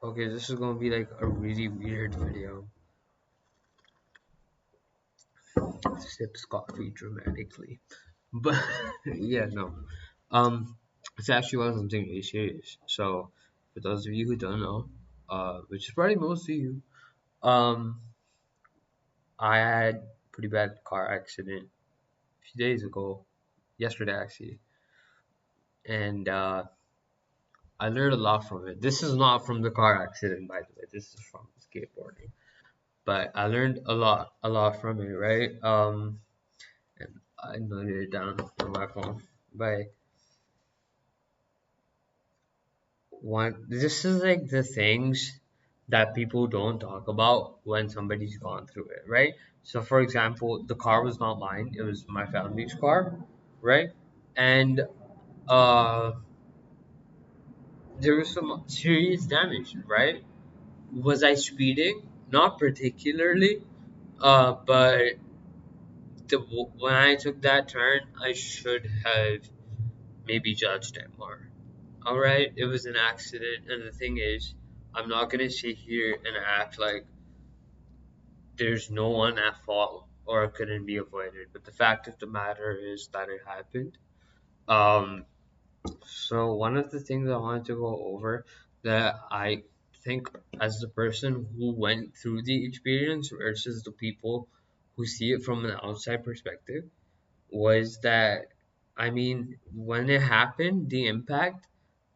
Okay, this is gonna be like a really weird video. Sips coffee dramatically. But yeah, no. It's actually about something really serious. So for those of you who don't know, which is probably most of you, um, I had pretty bad car accident a few days ago, yesterday actually, and I learned a lot from it. This is not from the car accident, by the way. This is from skateboarding, but I learned a lot from it, right? And I noted it down on my phone. But one, this is like the things that people don't talk about when somebody's gone through it, right? So, for example, the car was not mine; it was my family's car, right? And uh, there was some serious damage, right? Was I speeding? Not particularly, but when I took that turn, I should have maybe judged it more. All right, it was an accident, and the thing is, I'm not gonna sit here and act like there's no one at fault or it couldn't be avoided. But the fact of the matter is that it happened. Um, so one of the things I wanted to go over that I think as the person who went through the experience versus the people who see it from an outside perspective was that I mean when it happened, the impact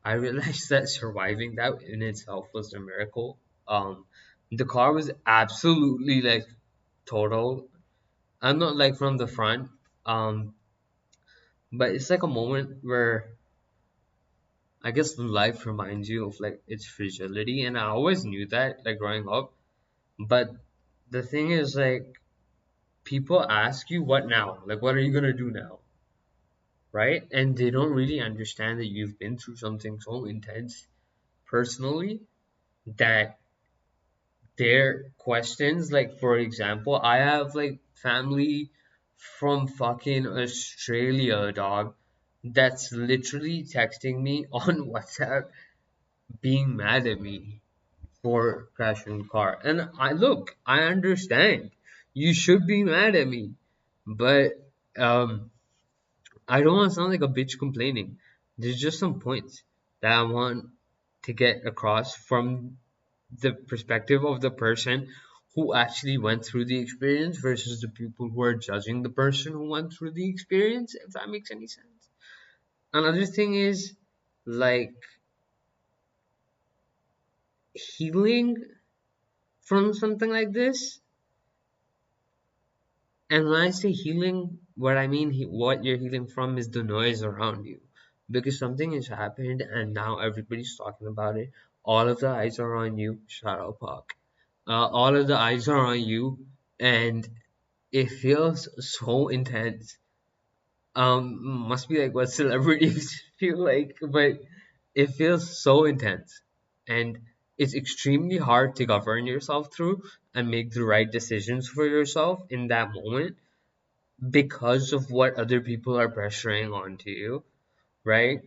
I realized that surviving that in itself was a miracle. The car was absolutely like total. I'm not like from the front, um, but it's like a moment where I guess life reminds you of like its fragility, and I always knew that like growing up. But the thing is, like, people ask you, "What now? Like, what are you gonna do now?" Right? And they don't really understand that you've been through something so intense personally that their questions, like for example, I have like family from fucking Australia, dog, that's literally texting me on WhatsApp being mad at me for crashing the car. And I look, I understand. You should be mad at me. But um I don't want to sound like a bitch complaining. There's just some points that I want to get across from the perspective of the person who actually went through the experience versus the people who are judging the person who went through the experience, if that makes any sense. Another thing is like healing from something like this. And when I say healing, what I mean, what you're healing from is the noise around you. Because something has happened and now everybody's talking about it. All of the eyes are on you. Shut up, Puck. All of the eyes are on you, and it feels so intense. Must be like what celebrities feel like, but it feels so intense, and it's extremely hard to govern yourself through and make the right decisions for yourself in that moment because of what other people are pressuring onto you, right?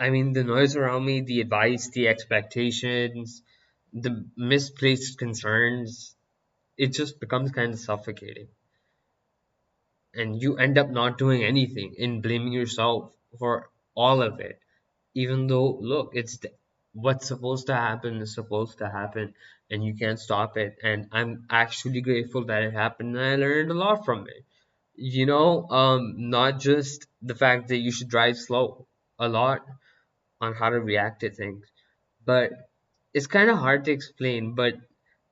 I mean, the noise around me, the advice, the expectations, the misplaced concerns, it just becomes kind of suffocating. And you end up not doing anything and blaming yourself for all of it. Even though, look, what's supposed to happen is supposed to happen and you can't stop it. And I'm actually grateful that it happened and I learned a lot from it. Not just the fact that you should drive slow, a lot on how to react to things, but it's kind of hard to explain. But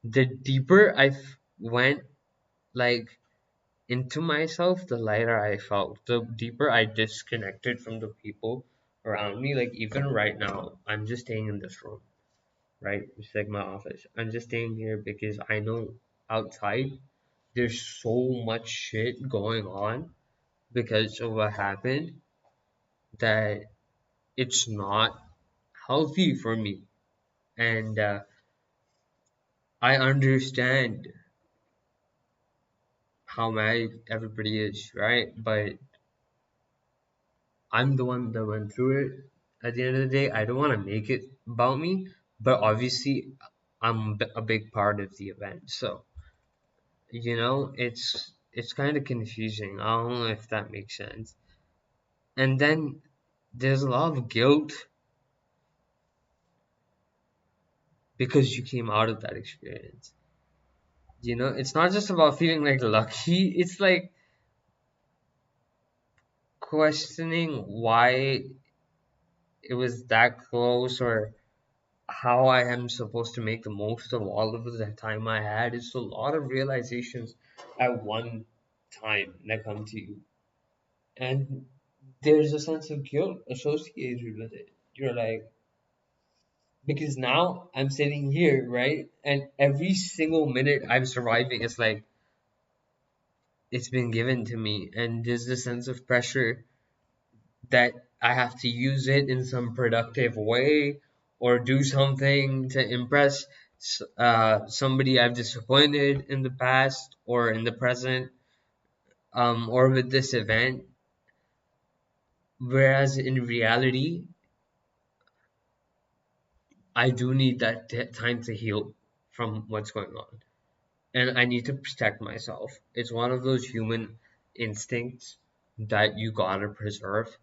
the deeper went, like, into myself, the lighter I felt, the deeper I disconnected from the people around me. Like, even right now, I'm just staying in this room, right? It's like my office. I'm just staying here because I know outside there's so much shit going on because of what happened that it's not healthy for me. And I understand how mad everybody is, right? But I'm the one that went through it. At the end of the day, I don't want to make it about me, but obviously I'm a big part of the event. So, it's kind of confusing. I don't know if that makes sense. And then there's a lot of guilt because you came out of that experience. It's not just about feeling like lucky, it's like questioning why it was that close, or how I am supposed to make the most of all of the time I had. It's a lot of realizations at one time that come to you. And there's a sense of guilt associated with it. You're like, because now I'm sitting here, right? And every single minute I'm surviving, it's like it's been given to me. And there's this sense of pressure that I have to use it in some productive way, or do something to impress somebody I've disappointed in the past or in the present, or with this event. Whereas in reality, I do need that time to heal from what's going on. And I need to protect myself. It's one of those human instincts that you gotta preserve,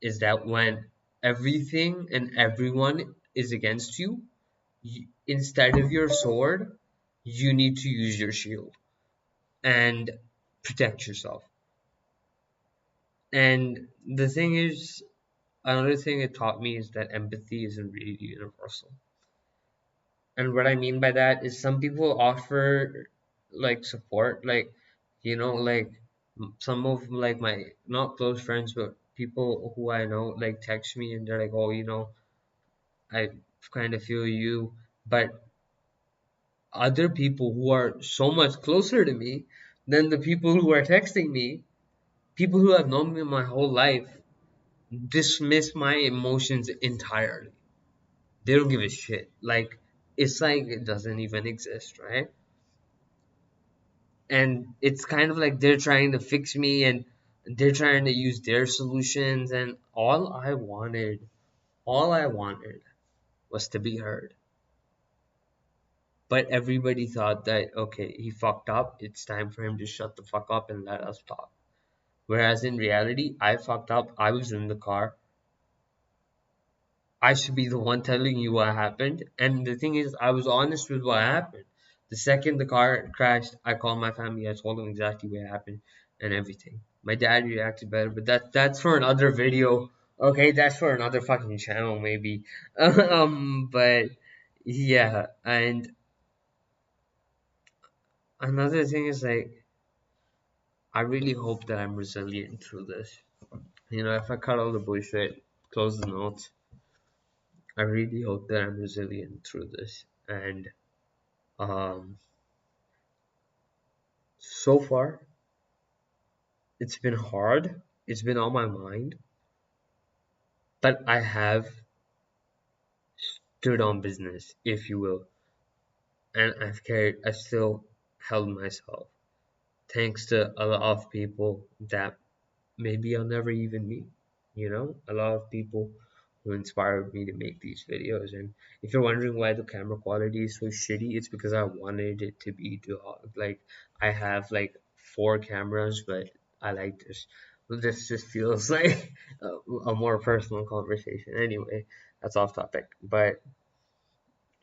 is that when everything and everyone is against you, instead of your sword, you need to use your shield and protect yourself. And the thing is, another thing it taught me is that empathy isn't really universal. And what I mean by that is some people offer like support, like, like some of like my not close friends, but people who I know, like text me and they're like, oh, I kind of feel you. But other people who are so much closer to me than the people who are texting me, people who have known me my whole life, dismiss my emotions entirely. They don't give a shit. Like, it's like it doesn't even exist, right? And it's kind of like they're trying to fix me, and they're trying to use their solutions, and all I wanted was to be heard. But everybody thought that, okay, he fucked up, it's time for him to shut the fuck up and let us talk. Whereas in reality, I fucked up, I was in the car, I should be the one telling you what happened. And the thing is, I was honest with what happened. The second the car crashed, I called my family. I told them exactly what happened and everything. My dad reacted better, but that's for another video. Okay, that's for another fucking channel, maybe. But yeah, and another thing is like, I really hope that I'm resilient through this. If I cut all the bullshit, close the notes, I really hope that I'm resilient through this. And um, so far, it's been hard. It's been on my mind, but I have stood on business, if you will, and I've still held myself, thanks to a lot of people that maybe I'll never even meet. A lot of people who inspired me to make these videos. And if you're wondering why the camera quality is so shitty, it's because I wanted it to be like, I have like four cameras, but I like this. This just feels like a more personal conversation. Anyway, that's off topic. But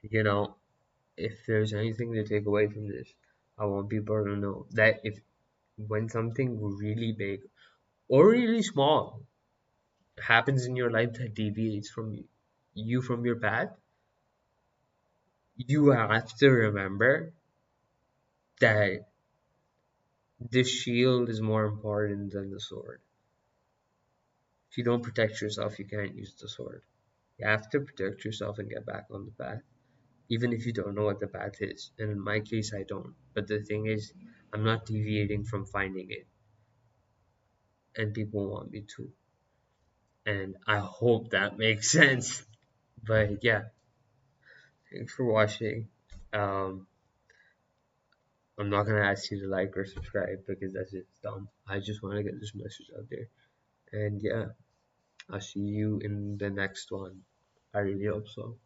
you know, if there's anything to take away from this, I want people to know that if when something really big or really small happens in your life that deviates from your path, you have to remember that the shield is more important than the sword. If you don't protect yourself, you can't use the sword. You have to protect yourself and get back on the path, even if you don't know what the path is. And in my case, I don't. But the thing is, I'm not deviating from finding it, and people want me to. And I hope that makes sense. But yeah, thanks for watching. Um, I'm not gonna ask you to like or subscribe because that's just dumb. I just want to get this message out there. And yeah, I'll see you in the next one. I really hope so.